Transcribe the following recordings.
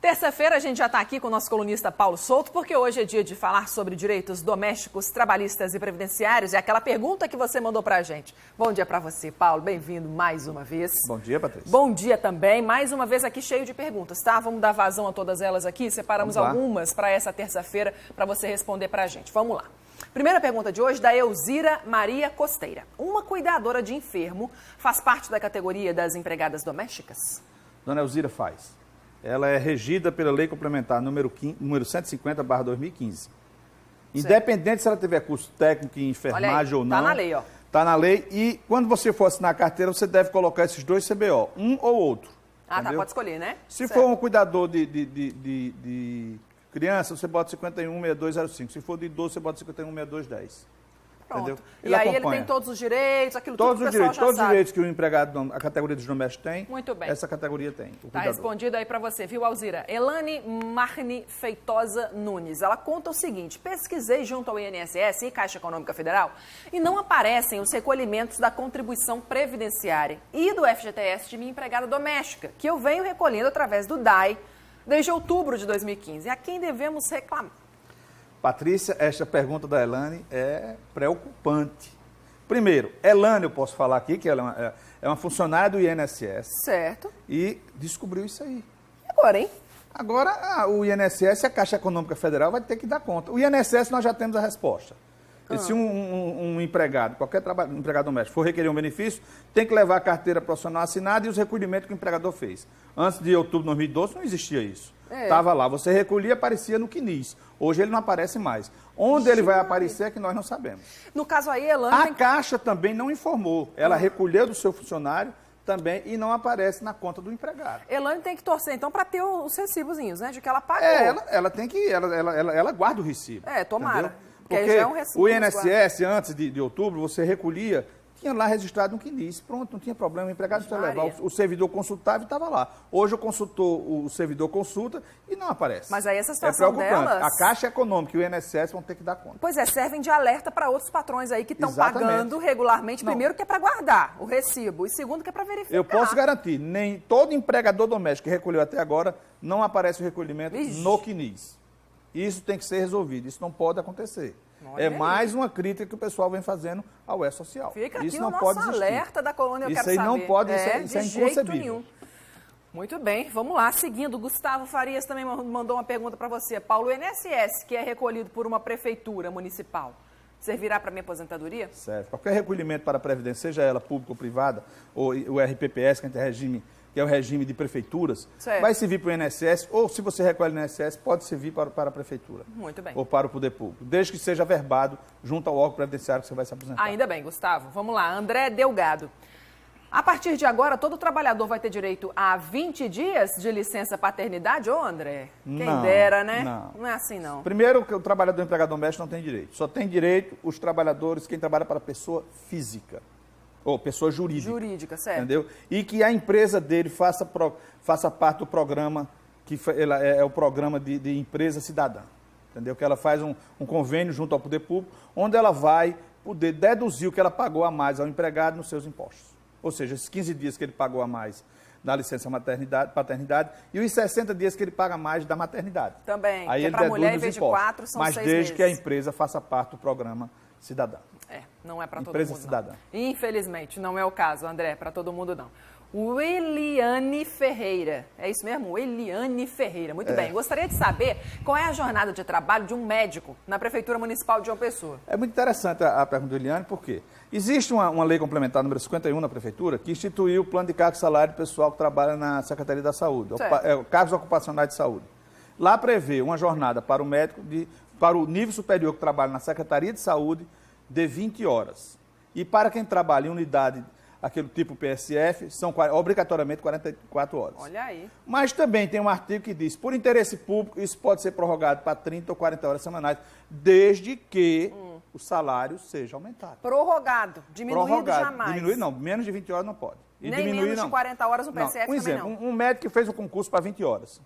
Terça-feira a gente já está aqui com o nosso colunista Paulo Souto, porque hoje é dia de falar sobre direitos domésticos, trabalhistas e previdenciários. É aquela pergunta que você mandou para a gente. Bom dia para você, Paulo. Bem-vindo mais uma vez. Bom dia, Patrícia. Bom dia também. Mais uma vez aqui cheio de perguntas, tá? Vamos dar vazão a todas elas aqui. Separamos algumas para essa terça-feira para você responder para a gente. Vamos lá. Primeira pergunta de hoje da Elzira Maria Costeira. Uma cuidadora de enfermo faz parte da categoria das empregadas domésticas? Dona Elzira faz. Ela é regida pela Lei Complementar número 150/2015. Independente se ela tiver curso técnico em enfermagem ou não. Está na lei, ó. Está na lei e quando você for assinar a carteira, você deve colocar esses dois CBO, um ou outro. Ah, entendeu? tá, pode escolher, né? Se for um cuidador de criança, você bota 516205. Se for de idoso, você bota 516210. Pronto. Entendeu? E aí ele tem todos os direitos, aquilo tudo que o pessoal já sabe. Todos os direitos que o empregado, a categoria dos domésticos tem, muito bem. Essa categoria tem. Está respondido aí para você, viu, Alzira? Elane Marne Feitosa Nunes, ela conta o seguinte: pesquisei junto ao INSS e Caixa Econômica Federal e não aparecem os recolhimentos da contribuição previdenciária e do FGTS de minha empregada doméstica, que eu venho recolhendo através do DAI desde outubro de 2015. A quem devemos reclamar? Patrícia, esta pergunta da Elane é preocupante. Primeiro, Elane, eu posso falar aqui que ela é uma funcionária do INSS. Certo. E descobriu isso aí. E agora, hein? Agora, o INSS e a Caixa Econômica Federal vai ter que dar conta. O INSS nós já temos a resposta. Se um empregado, qualquer empregado doméstico, for requerer um benefício, tem que levar a carteira profissional assinada e os recolhimentos que o empregador fez. Antes de outubro de 2012 não existia isso. Estava lá, você recolhia, aparecia no CNIS. Hoje ele não aparece mais. Onde ele vai aparecer é que nós não sabemos. No caso aí, Elane... A Caixa também não informou. Ela recolheu do seu funcionário também e não aparece na conta do empregado. Elane tem que torcer, então, para ter os recibozinhos, né? De que ela pagou. Ela tem que... Ela guarda o recibo. Tomara. Entendeu? Porque já é um recibo o INSS, antes de outubro, você recolhia, tinha lá registrado um CNIS, pronto, não tinha problema, o empregado tinha que levar, o servidor consultava e estava lá. Hoje o servidor consulta e não aparece. Mas aí essa situação delas... A Caixa Econômica e o INSS vão ter que dar conta. Pois é, servem de alerta para outros patrões aí que estão pagando regularmente, primeiro que é para guardar o recibo e segundo que é para verificar. Eu posso garantir, nem todo empregador doméstico que recolheu até agora, não aparece o recolhimento no CNIS. Isso tem que ser resolvido, isso não pode acontecer. É mais uma crítica que o pessoal vem fazendo ao E-Social. Fica isso aqui não o nosso pode existir. alerta da coluna, eu isso quero aí saber. Não pode, isso é inconcebível. Nenhum. Muito bem, vamos lá. Seguindo, Gustavo Farias também mandou uma pergunta para você. Paulo, o INSS, que é recolhido por uma prefeitura municipal, servirá para minha aposentadoria? Certo. Qualquer recolhimento para a Previdência, seja ela pública ou privada, ou o RPPS, que é o regime de prefeituras, vai servir para o INSS, ou se você recolhe no INSS, pode servir para a prefeitura. Muito bem. Ou para o poder público, desde que seja verbado junto ao órgão previdenciário que você vai se aposentar. Ainda bem, Gustavo. Vamos lá, André Delgado. A partir de agora, todo trabalhador vai ter direito a 20 dias de licença paternidade? Ô, André, quem dera, né? Não é assim, não. Primeiro, que o trabalhador empregado doméstico não tem direito. Só tem direito os trabalhadores, quem trabalha para pessoa física. Ou pessoa jurídica. Jurídica, certo. Entendeu? E que a empresa dele faça parte do programa, que é o programa de empresa cidadã. Entendeu? Que ela faz um convênio junto ao poder público, onde ela vai poder deduzir o que ela pagou a mais ao empregado nos seus impostos. Ou seja, esses 15 dias que ele pagou a mais da licença paternidade e os 60 dias que ele paga a mais da maternidade. Também, aí que ele para a mulher, em vez de 4, são 6 meses. Mas desde que a empresa faça parte do programa cidadã. Não é para todo mundo, Empresa cidadã. Não. Infelizmente, não é o caso, André, para todo mundo, não. O Eliane Ferreira, é isso mesmo? Eliane Ferreira, muito bem. Gostaria de saber qual é a jornada de trabalho de um médico na Prefeitura Municipal de João Pessoa. É muito interessante a pergunta do Eliane, porque existe uma lei complementar número 51 na Prefeitura que instituiu o plano de cargo e salário pessoal que trabalha na Secretaria da Saúde, cargos ocupacionais de saúde. Lá prevê uma jornada para o médico, para o nível superior que trabalha na Secretaria de Saúde, de 20 horas. E para quem trabalha em unidade, aquele tipo PSF, são obrigatoriamente 44 horas. Olha aí. Mas também tem um artigo que diz, por interesse público, isso pode ser prorrogado para 30 ou 40 horas semanais, desde que o salário seja aumentado. Prorrogado, diminuído jamais. Diminuído não, menos de 20 horas não pode. E nem menos de 40 horas no PSF não. Um exemplo, um médico que fez um concurso para 20 horas,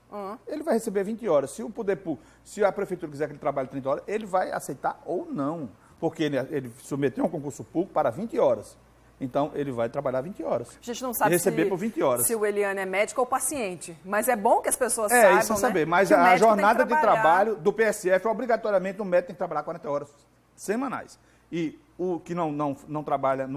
ele vai receber 20 horas. Se o poder público, se a prefeitura quiser que ele trabalhe 30 horas, ele vai aceitar ou não. Porque ele submeteu um concurso público para 20 horas. Então, ele vai trabalhar 20 horas. A gente não sabe e receber por 20 horas. Se o Eliane é médico ou paciente, mas é bom que as pessoas saibam, isso é saber, né? Mas a jornada de trabalho do PSF, obrigatoriamente, o médico tem que trabalhar 40 horas semanais. E o que não trabalha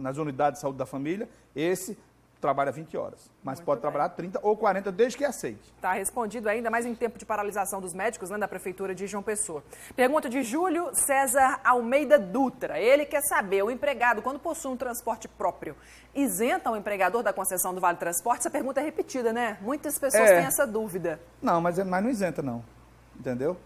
nas unidades de saúde da família, esse trabalha 20 horas, mas pode trabalhar 30 ou 40, desde que aceite. Está respondido ainda mais em tempo de paralisação dos médicos, né, da Prefeitura de João Pessoa. Pergunta de Júlio César Almeida Dutra. Ele quer saber, o empregado, quando possui um transporte próprio, isenta o empregador da concessão do Vale Transporte? Essa pergunta é repetida, né? Muitas pessoas têm essa dúvida. Não, mas não isenta, não. Entendeu?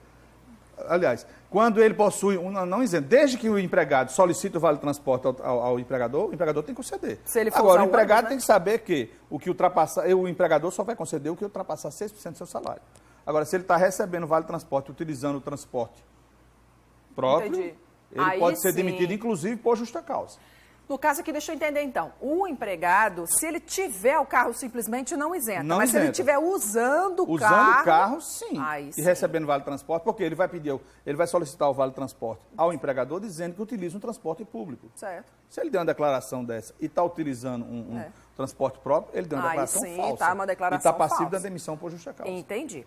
Aliás, quando ele possui, não isenta, desde que o empregado solicita o Vale Transporte ao empregador, o empregador tem que conceder. Se ele for Agora, usar o empregado ônibus, tem que saber que o empregador só vai conceder o que ultrapassar 6% do seu salário. Agora, se ele está recebendo o Vale Transporte, utilizando o transporte próprio, ele pode ser demitido, inclusive, por justa causa. No caso aqui, deixa eu entender então, o empregado, se ele tiver o carro, simplesmente não isenta. Mas se ele estiver usando o carro, sim. E recebendo Vale Transporte, porque ele vai solicitar o Vale Transporte ao empregador dizendo que utiliza um transporte público. Certo. Se ele der uma declaração dessa e está utilizando um transporte próprio, ele deu uma declaração falsa. Tá uma declaração e está passivo da demissão por justa causa. Entendi.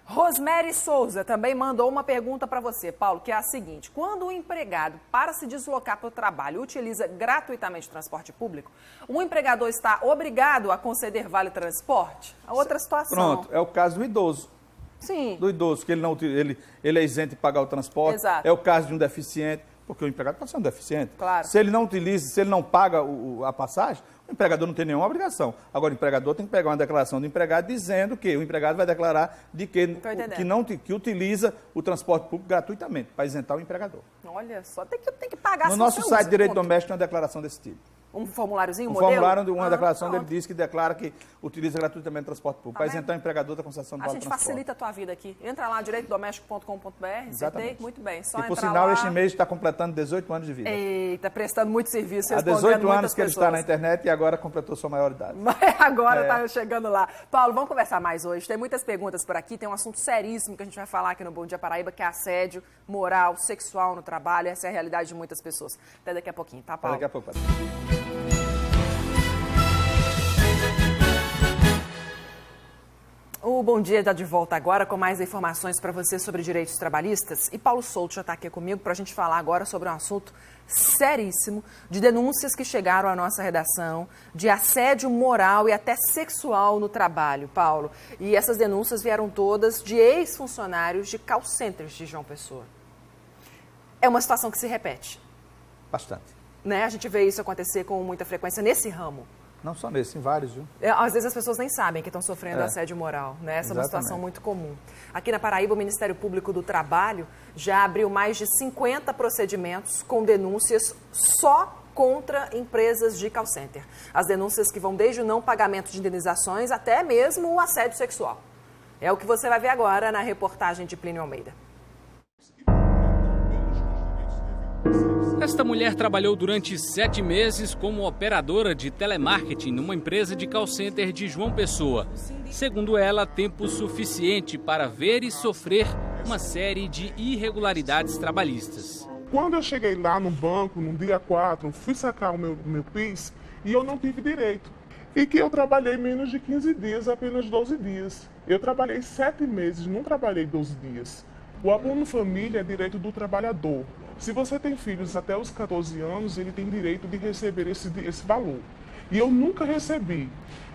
Rosemary Souza também mandou uma pergunta para você, Paulo, que é a seguinte. Quando o empregado, para se deslocar para o trabalho, utiliza gratuitamente o transporte público, o empregador está obrigado a conceder Vale Transporte? A outra situação. Pronto, é o caso do idoso. Sim. Do idoso, que ele é isento de pagar o transporte. Exato. É o caso de um deficiente, porque o empregado pode ser um deficiente. Claro. Se ele não utiliza, se ele não paga a passagem, o empregador não tem nenhuma obrigação. Agora, o empregador tem que pegar uma declaração do empregado dizendo que o empregado vai declarar que utiliza o transporte público gratuitamente, para isentar o empregador. Olha só, tem que pagar. No nosso site de Direito Doméstico tem uma declaração desse tipo. Um formuláriozinho, formulário, uma declaração dele diz que declara que utiliza gratuitamente o transporte público, para isentar o empregador da concessão do Vale Transporte. A gente facilita a tua vida aqui. Entra lá, direitodoméstico.com.br. Exatamente. Muito bem. Só e por sinal, lá. Este mês está completando 18 anos de vida. Eita, prestando muito serviço. Há 18 anos que ele está na internet e agora completou sua maioridade. Agora está chegando lá. Paulo, vamos conversar mais hoje. Tem muitas perguntas por aqui. Tem um assunto seríssimo que a gente vai falar aqui no Bom Dia Paraíba, que é assédio moral, sexual no trabalho. Essa é a realidade de muitas pessoas. Até daqui a pouquinho, tá, Paulo? Até daqui a pouco, Patrícia. O Bom Dia está de volta agora com mais informações para você sobre direitos trabalhistas. E Paulo Souto já está aqui comigo para a gente falar agora sobre um assunto seríssimo de denúncias que chegaram à nossa redação de assédio moral e até sexual no trabalho, Paulo. E essas denúncias vieram todas de ex-funcionários de call centers de João Pessoa. É uma situação que se repete. Bastante. Né? A gente vê isso acontecer com muita frequência nesse ramo. Não só nesse, em vários, viu? Às vezes as pessoas nem sabem que estão sofrendo assédio moral, né? Essa é uma situação muito comum. Aqui na Paraíba, o Ministério Público do Trabalho já abriu mais de 50 procedimentos com denúncias só contra empresas de call center. As denúncias que vão desde o não pagamento de indenizações até mesmo o assédio sexual. É o que você vai ver agora na reportagem de Plínio Almeida. Esta mulher trabalhou durante 7 meses como operadora de telemarketing numa empresa de call center de João Pessoa. Segundo ela, tempo suficiente para ver e sofrer uma série de irregularidades trabalhistas. Quando eu cheguei lá no banco, no dia 4, fui sacar o meu PIS e eu não tive direito. E que eu trabalhei menos de 15 dias, apenas 12 dias. Eu trabalhei 7 meses, não trabalhei 12 dias. O abono família é direito do trabalhador. Se você tem filhos até os 14 anos, ele tem direito de receber esse valor. E eu nunca recebi.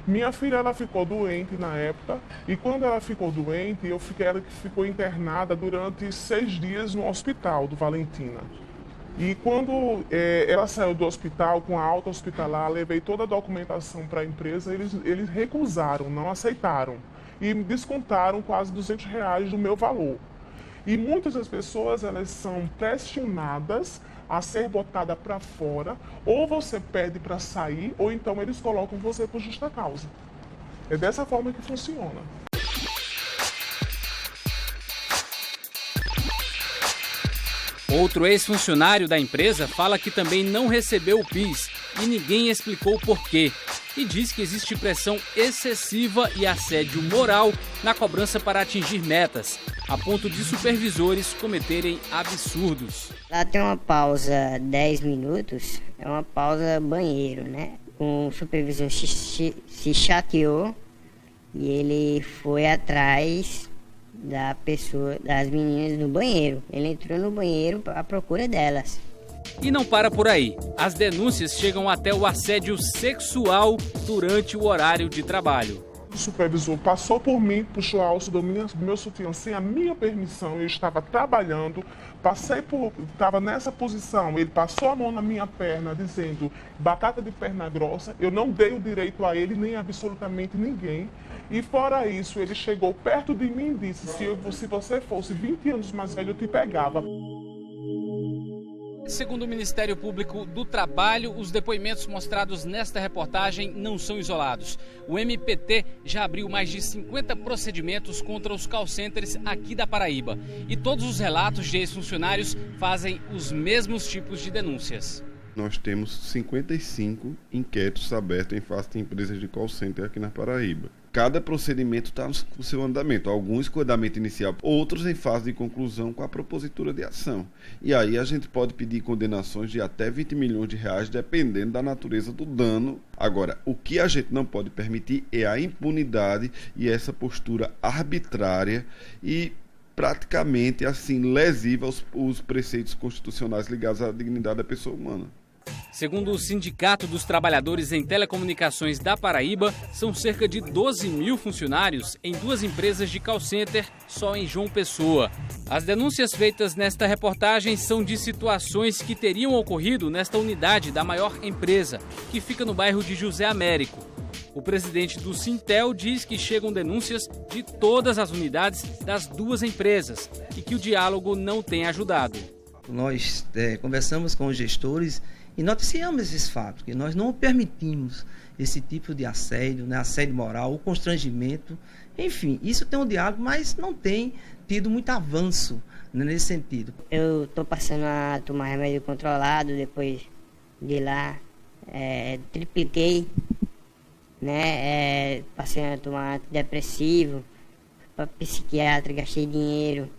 Minha filha ela ficou doente na época, e quando ela ficou doente, ela ficou internada durante 6 dias no hospital do Valentina. E quando ela saiu do hospital com a alta hospitalar, levei toda a documentação para a empresa, eles recusaram, não aceitaram. E me descontaram quase R$200 do meu valor. E muitas das pessoas, elas são pressionadas a ser botada para fora, ou você pede para sair, ou então eles colocam você por justa causa. É dessa forma que funciona. Outro ex-funcionário da empresa fala que também não recebeu o PIS e ninguém explicou o porquê. e diz que existe pressão excessiva e assédio moral na cobrança para atingir metas, a ponto de supervisores cometerem absurdos. Lá tem uma pausa 10 minutos, é uma pausa banheiro, né? O supervisor se chateou e ele foi atrás das meninas no banheiro. Ele entrou no banheiro à procura delas. E não para por aí. As denúncias chegam até o assédio sexual durante o horário de trabalho. O supervisor passou por mim, puxou a alça do meu sutiã sem a minha permissão. Eu estava trabalhando, estava nessa posição. Ele passou a mão na minha perna, dizendo batata de perna grossa. Eu não dei o direito a ele, nem a absolutamente ninguém. E fora isso, ele chegou perto de mim e disse: se você fosse 20 anos mais velho, eu te pegava. Segundo o Ministério Público do Trabalho, os depoimentos mostrados nesta reportagem não são isolados. O MPT já abriu mais de 50 procedimentos contra os call centers aqui da Paraíba. E todos os relatos de ex-funcionários fazem os mesmos tipos de denúncias. Nós temos 55 inquéritos abertos em face de empresas de call center aqui na Paraíba. Cada procedimento está no seu andamento, alguns com andamento inicial, outros em fase de conclusão com a propositura de ação. E aí a gente pode pedir condenações de até 20 milhões de reais, dependendo da natureza do dano. Agora, o que a gente não pode permitir é a impunidade e essa postura arbitrária e praticamente assim lesiva os preceitos constitucionais ligados à dignidade da pessoa humana. Segundo o Sindicato dos Trabalhadores em Telecomunicações da Paraíba, são cerca de 12 mil funcionários em 2 empresas de call center só em João Pessoa. As denúncias feitas nesta reportagem são de situações que teriam ocorrido nesta unidade da maior empresa, que fica no bairro de José Américo. O presidente do Sintel diz que chegam denúncias de todas as unidades das 2 empresas e que o diálogo não tem ajudado. Nós conversamos com os gestores e noticiamos esses fatos, que nós não permitimos esse tipo de assédio, né, assédio moral, o constrangimento. Enfim, isso tem um diálogo, mas não tem tido muito avanço, né, nesse sentido. Eu estou passando a tomar remédio controlado, depois de lá tripliquei, né, passei a tomar antidepressivo, para psiquiatra, gastei dinheiro.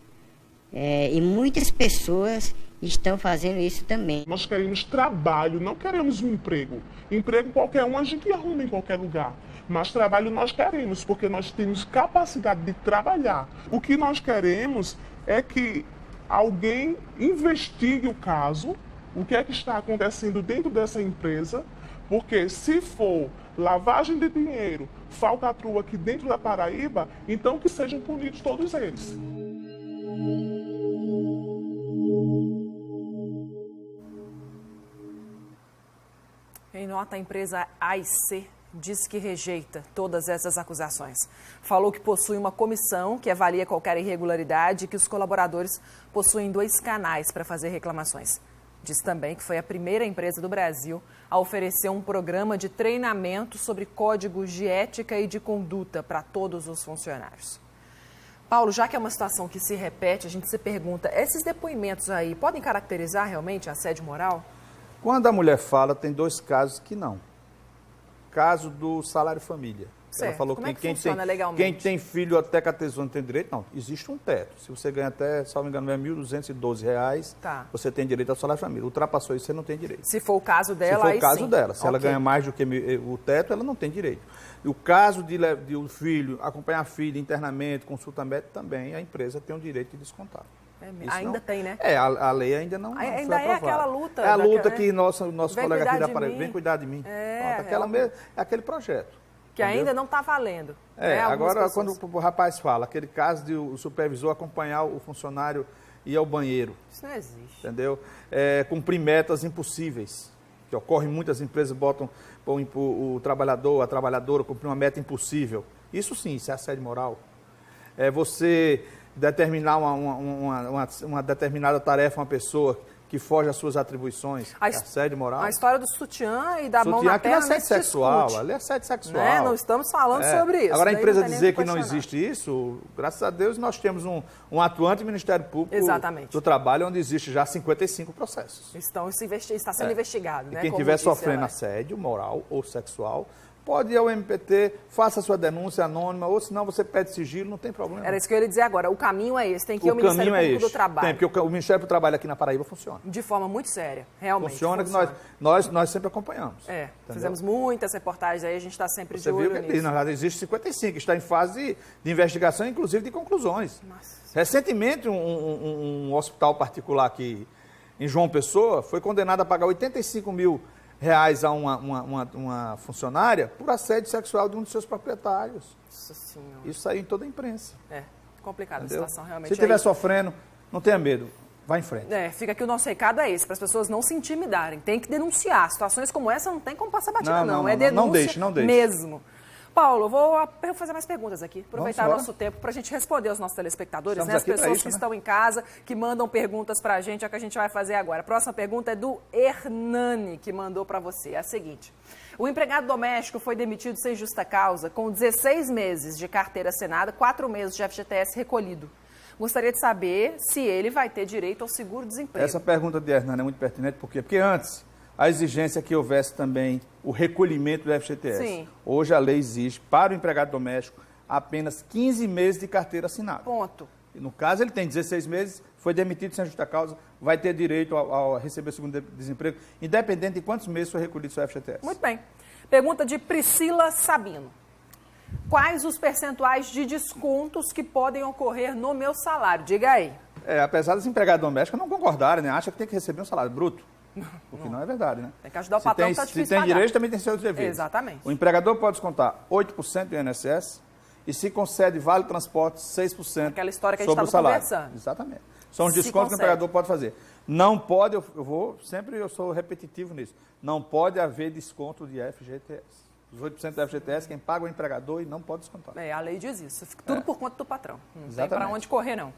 E muitas pessoas estão fazendo isso também. Nós queremos trabalho, não queremos um emprego. Emprego qualquer um a gente arruma em qualquer lugar. Mas trabalho nós queremos, porque nós temos capacidade de trabalhar. O que nós queremos é que alguém investigue o caso, o que é que está acontecendo dentro dessa empresa, porque se for lavagem de dinheiro, falcatrua aqui dentro da Paraíba, então que sejam punidos todos eles. Em nota, a empresa AIC diz que rejeita todas essas acusações. Falou que possui uma comissão que avalia qualquer irregularidade e que os colaboradores possuem 2 canais para fazer reclamações. Diz também que foi a primeira empresa do Brasil a oferecer um programa de treinamento sobre códigos de ética e de conduta para todos os funcionários. Paulo, já que é uma situação que se repete, a gente se pergunta, esses depoimentos aí podem caracterizar realmente assédio moral? Quando a mulher fala, tem 2 casos que não. Caso do salário família. Certo. Ela falou Como que é que funciona legalmente? Quem tem filho até 14 anos tem direito? Não, existe um teto. Se você ganha até, salvo engano, R$ 1.212, tá, você tem direito ao salário família. Ultrapassou isso, você não tem direito. Se for o caso dela, Se for aí o caso sim. dela. Se Okay. ela ganha mais do que o teto, ela não tem direito. E o caso de o filho, acompanhar a filha, internamento, consulta médica, também a empresa tem o direito de descontar. Ainda tem, né? A lei ainda não foi ainda aprovada. é aquela luta. É a luta que nosso colega aqui da Paraíba, vem cuidar de mim. Aquele projeto. Que entendeu? Ainda não está valendo. Agora quando o rapaz fala, aquele caso de o supervisor acompanhar o funcionário ir ao banheiro. Isso não existe. Entendeu? Cumprir metas impossíveis. Que ocorre em muitas empresas, botam o trabalhador, a trabalhadora, cumprir uma meta impossível. Isso sim, isso é assédio moral. Você determinar uma determinada tarefa a uma pessoa que foge às suas atribuições, assédio moral. A história do sutiã e da mão na perna não é assédio sexual, ali é assédio sexual. Né? Não estamos falando sobre isso. Agora, a empresa dizer que não existe isso, graças a Deus nós temos um atuante Ministério Público do Trabalho, onde existe já 55 processos. Está sendo investigado. E quem estiver sofrendo assédio moral ou sexual pode ir ao MPT, faça a sua denúncia anônima, ou senão você pede sigilo, não tem problema. Era isso que eu ia dizer agora. O caminho é esse, tem que ir ao Ministério Público do Trabalho. Tem, porque o Ministério do Trabalho aqui na Paraíba funciona. De forma muito séria, realmente. Funciona. Que nós sempre acompanhamos. Fizemos muitas reportagens aí, a gente está sempre de olho nisso. Você viu que na verdade existe 55, está em fase de investigação, inclusive de conclusões. Nossa. Recentemente, um hospital particular aqui em João Pessoa foi condenado a pagar R$85 mil a uma funcionária por assédio sexual de um dos seus proprietários. Nossa Senhora. Isso saiu em toda a imprensa. É, complicada a situação realmente. Se estiver sofrendo, não tenha medo. Vai em frente. Fica aqui o nosso recado é esse, para as pessoas não se intimidarem. Tem que denunciar. Situações como essa não tem como passar batida, não. É denúncia não deixe. mesmo. Paulo, vou fazer mais perguntas aqui. Aproveitar nosso tempo para a gente responder aos nossos telespectadores, né? As pessoas que estão em casa, que mandam perguntas para a gente, é o que a gente vai fazer agora. A próxima pergunta é do Hernani, que mandou para você. É a seguinte. O empregado doméstico foi demitido sem justa causa, com 16 meses de carteira assinada, 4 meses de FGTS recolhido. Gostaria de saber se ele vai ter direito ao seguro-desemprego. Essa pergunta de Hernani é muito pertinente, por quê? Porque antes a exigência é que houvesse também o recolhimento do FGTS. Sim. Hoje a lei exige, para o empregado doméstico, apenas 15 meses de carteira assinada. Ponto. E no caso, ele tem 16 meses, foi demitido sem justa causa, vai ter direito a receber o segundo-desemprego, independente de quantos meses foi recolhido seu FGTS. Muito bem. Pergunta de Priscila Sabino. Quais os percentuais de descontos que podem ocorrer no meu salário? Diga aí. Apesar das empregadas domésticas não concordarem, né? Acha que tem que receber um salário bruto. O que não é verdade, né? Tem que ajudar o patrão que está difícil de pagar. Se tem direito, também tem seus deveres. Exatamente. O empregador pode descontar 8% do INSS e se concede vale transporte 6% aquela história que a gente sobre o salário. Conversando. Exatamente. São os descontos que o empregador pode fazer. Não pode, eu sou repetitivo nisso, não pode haver desconto de FGTS. Os 8% do FGTS, quem paga é o empregador e não pode descontar. A lei diz isso. Fica tudo por conta do patrão. Não Exatamente. Tem para onde correr, não.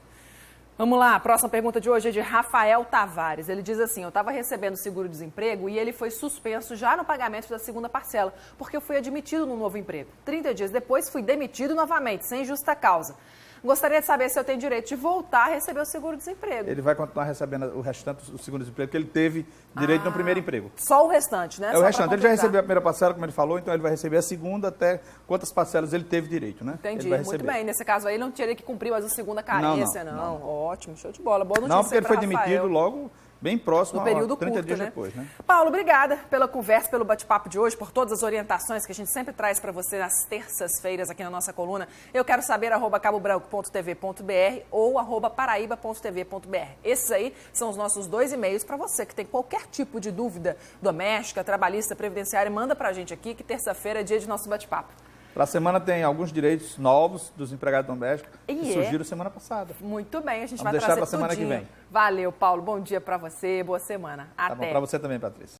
Vamos lá, a próxima pergunta de hoje é de Rafael Tavares. Ele diz assim, eu estava recebendo seguro-desemprego e ele foi suspenso já no pagamento da segunda parcela, porque eu fui admitido num novo emprego. 30 dias depois, fui demitido novamente, sem justa causa. Gostaria de saber se eu tenho direito de voltar a receber o seguro-desemprego. Ele vai continuar recebendo o restante do seguro-desemprego, que ele teve direito no primeiro emprego. Só o restante, né? O restante. Ele já recebeu a primeira parcela, como ele falou, então ele vai receber a segunda até quantas parcelas ele teve direito, né? Entendi, muito bem. Nesse caso aí, não teria que cumprir mais a segunda carência, não. Ótimo, show de bola. Boa notícia. Não, porque ele foi demitido logo bem próximo, no período 30 curto, dias né? depois, né? Paulo, obrigada pela conversa, pelo bate-papo de hoje, por todas as orientações que a gente sempre traz para você nas terças-feiras aqui na nossa coluna. Eu quero saber @cabobranco.tv.br ou @paraíba.tv.br. Esses aí são os nossos 2 e-mails para você que tem qualquer tipo de dúvida doméstica, trabalhista, previdenciária, manda para a gente aqui que terça-feira é dia de nosso bate-papo. Para a semana tem alguns direitos novos dos empregados domésticos que surgiram semana passada. Muito bem, a gente Vamos vai deixar trazer para a semana que vem. Valeu, Paulo. Bom dia para você, boa semana. Até. Tá bom, para você também, Patrícia.